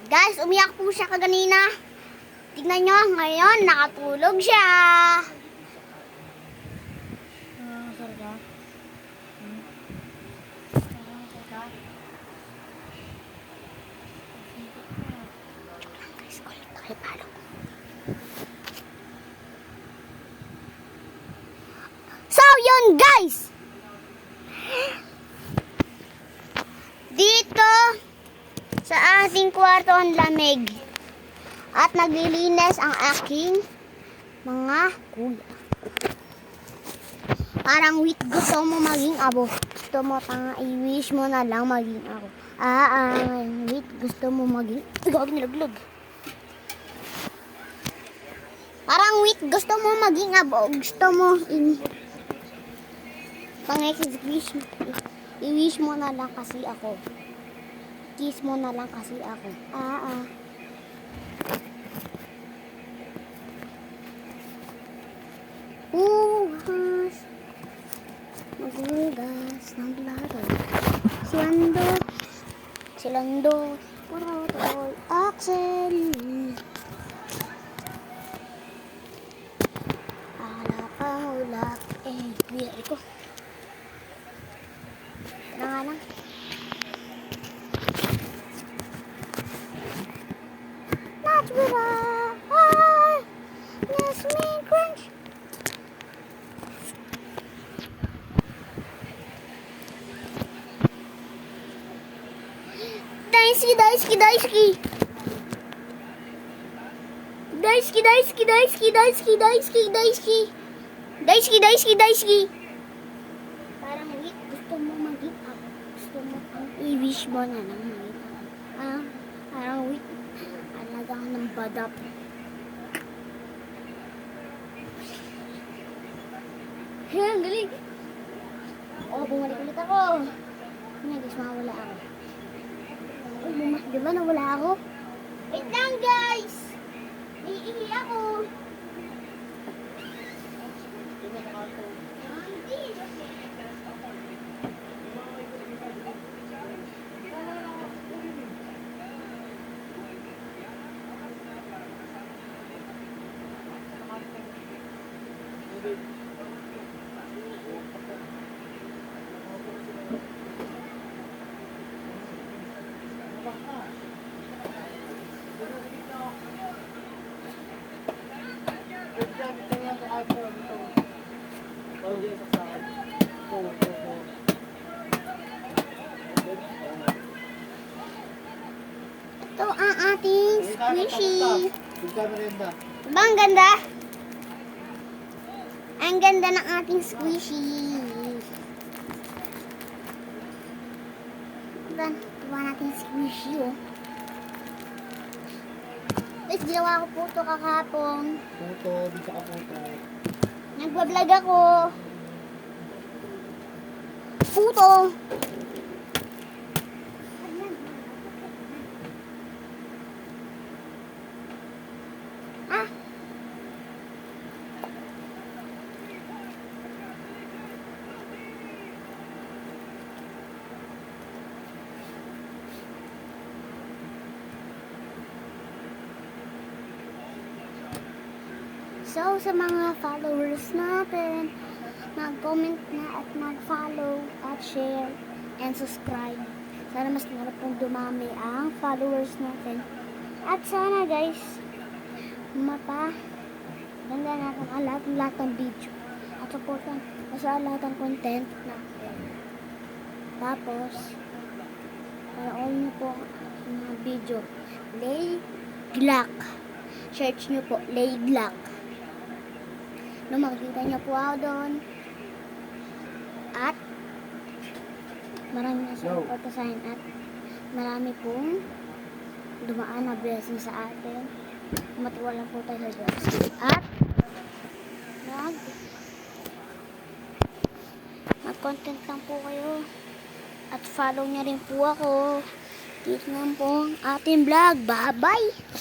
Guys, umiyak po siya kaganina. Tignan nyo, ngayon nakatulog siya. Sarga. So, yun guys. Dito sa ating kwarto ang lamig. At naglilinis ang aking mga kuya. Parang wait, gusto mo maging abo. Gusto mo i-wish mo na lang maging ako. Wait, gusto mo maging... Gawag niluglog. Parang wait, gusto mo maging abo. Gusto mo wish i-wish mo na lang kasi ako. Kiss mo na lang kasi ako. Hugas. Maghugas ng plato. Silando. Purotol. Axel. Ulak. Biyari ko. Ito nga lang. Natural. Nesmin Crunch. Daisuke. Parang wait, gusto mo maging ako. Gusto mo i-wish mo na lang maging ako. Parang wait, alaga ka ng badap. Ang galing. Bumalik ulit ako. Guys, mawala ako. Diba nawala ako? Wait lang guys! Iihi ako. Ito ang ating squishy. Diba ang ganda? Ang ganda ng ating squishy. Diba natin squishy, oh. Guys, ginawa ko puto kakapon. Puto, di ka puto. Nagbablog ako. Puto. So, sa mga followers natin, mag-comment na at mag-follow at share and subscribe. Sana mas lalo pong dumami ang followers natin. At sana guys, ganda natin ang lahat ng video. At supportan sa lahat ng content natin. Tapos, all nyo po ang mga video. Lay Glock. Search nyo po, Lay Glock. No, makikita niyo po ako doon. At marami na sa sign at marami pong dumaan na blessing sa atin. Matuwa lang po tayo sa Diyos. At mag-content lang po kayo. At follow niya rin po ako. Dito lang po ang ating vlog. Bye-bye!